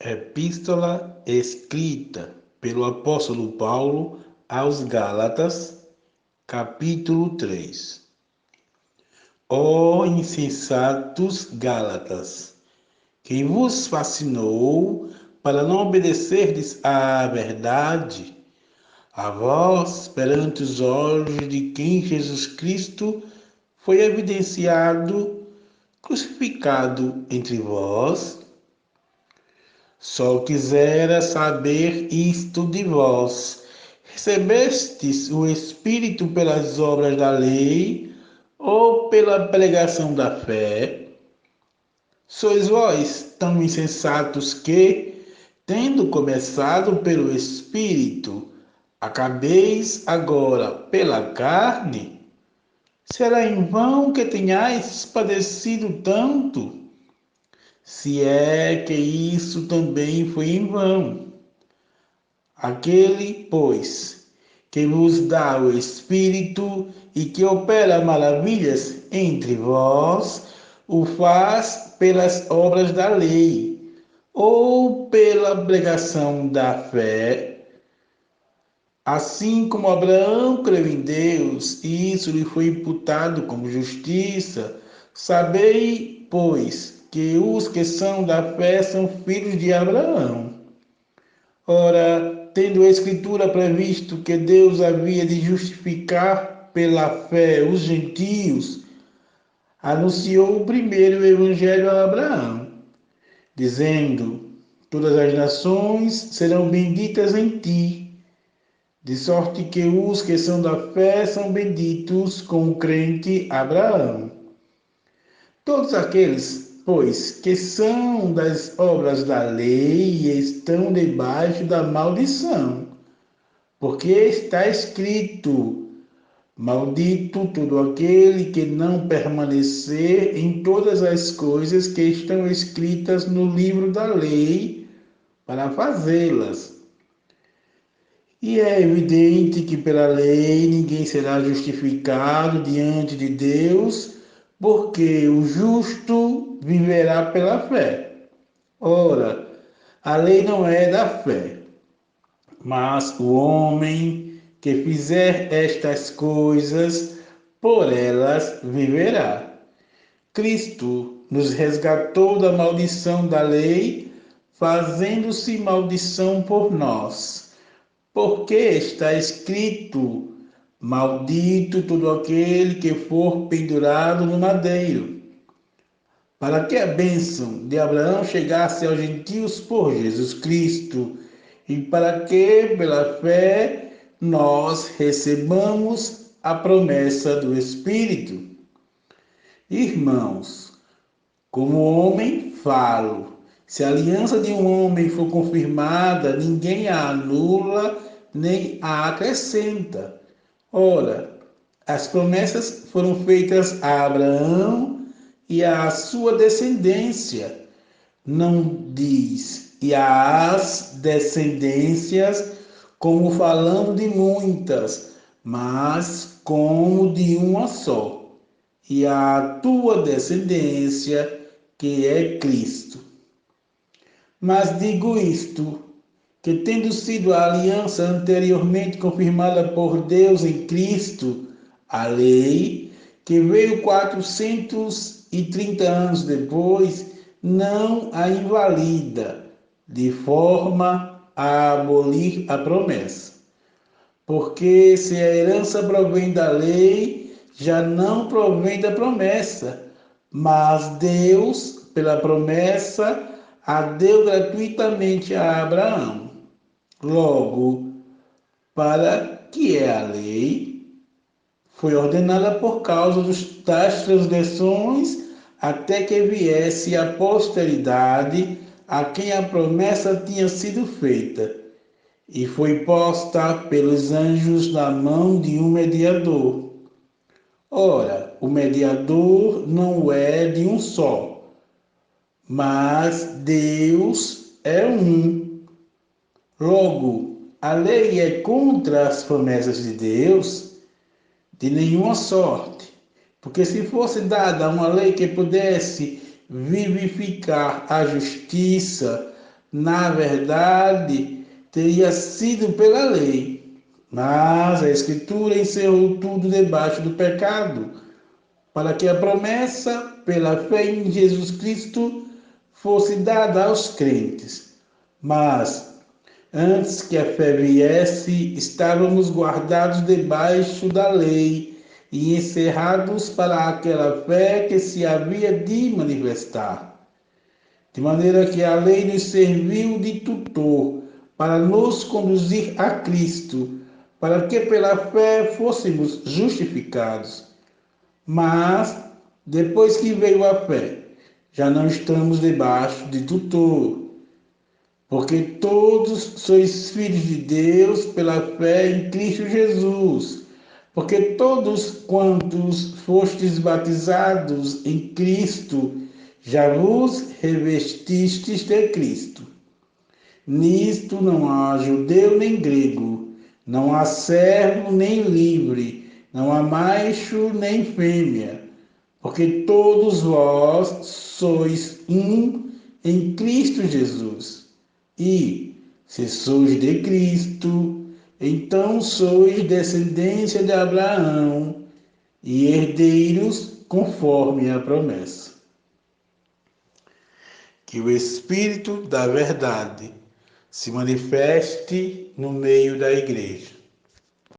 Epístola escrita pelo apóstolo Paulo aos Gálatas, capítulo 3. Ó insensatos Gálatas, quem vos fascinou para não obedecerdes à verdade, a vós, perante os olhos de quem Jesus Cristo foi evidenciado, crucificado entre vós? Só quisera saber isto de vós: recebestes o Espírito pelas obras da lei ou pela pregação da fé? Sois vós tão insensatos que, tendo começado pelo Espírito, acabeis agora pela carne? Será em vão que tenhais padecido tanto? Se é que isso também foi em vão. Aquele, pois, que vos dá o Espírito e que opera maravilhas entre vós, o faz pelas obras da lei, ou pela pregação da fé. Assim como Abraão creu em Deus, e isso lhe foi imputado como justiça, sabei, pois, que os que são da fé são filhos de Abraão. Ora, tendo a Escritura previsto que Deus havia de justificar pela fé os gentios, anunciou primeiro o Evangelho a Abraão, dizendo: todas as nações serão benditas em ti. De sorte que os que são da fé são benditos com o crente Abraão. Todos aqueles, pois, que são das obras da lei estão debaixo da maldição, porque está escrito: maldito todo aquele que não permanecer em todas as coisas que estão escritas no livro da lei para fazê-las. E é evidente que pela lei ninguém será justificado diante de Deus, porque o justo viverá pela fé. Ora, a lei não é da fé, mas o homem que fizer estas coisas, por elas viverá. Cristo nos resgatou da maldição da lei, fazendo-se maldição por nós. Porque está escrito: maldito todo aquele que for pendurado no madeiro, para que a bênção de Abraão chegasse aos gentios por Jesus Cristo, e para que, pela fé, nós recebamos a promessa do Espírito. Irmãos, como homem falo. Se a aliança de um homem for confirmada, ninguém a anula nem a acrescenta. Ora, as promessas foram feitas a Abraão e à sua descendência. Não diz e às descendências, como falando de muitas, mas como de uma só, e à tua descendência, que é Cristo. Mas digo isto, que tendo sido a aliança anteriormente confirmada por Deus em Cristo, a lei, que veio 430 anos depois, não a invalida, de forma a abolir a promessa. Porque se a herança provém da lei, já não provém da promessa, mas Deus, pela promessa, a deu gratuitamente a Abraão. Logo, para que é a lei, foi ordenada por causa das transgressões, até que viesse a posteridade a quem a promessa tinha sido feita, e foi posta pelos anjos na mão de um mediador. Ora, o mediador não é de um só, mas Deus é um. Logo, a lei é contra as promessas de Deus? De nenhuma sorte, porque se fosse dada uma lei que pudesse vivificar a justiça, na verdade, teria sido pela lei. Mas a Escritura encerrou tudo debaixo do pecado, para que a promessa, pela fé em Jesus Cristo, fosse dada aos crentes. Mas, antes que a fé viesse, estávamos guardados debaixo da lei e encerrados para aquela fé que se havia de manifestar. De maneira que a lei nos serviu de tutor para nos conduzir a Cristo, para que pela fé fôssemos justificados. Mas, depois que veio a fé, já não estamos debaixo de tutor, porque todos sois filhos de Deus pela fé em Cristo Jesus. Porque todos quantos fostes batizados em Cristo, já vos revestistes de Cristo. Nisto não há judeu nem grego, não há servo nem livre, não há macho nem fêmea, porque todos vós sois um em Cristo Jesus. E, se sois de Cristo, então sois descendência de Abraão e herdeiros conforme a promessa. Que o Espírito da verdade se manifeste no meio da igreja.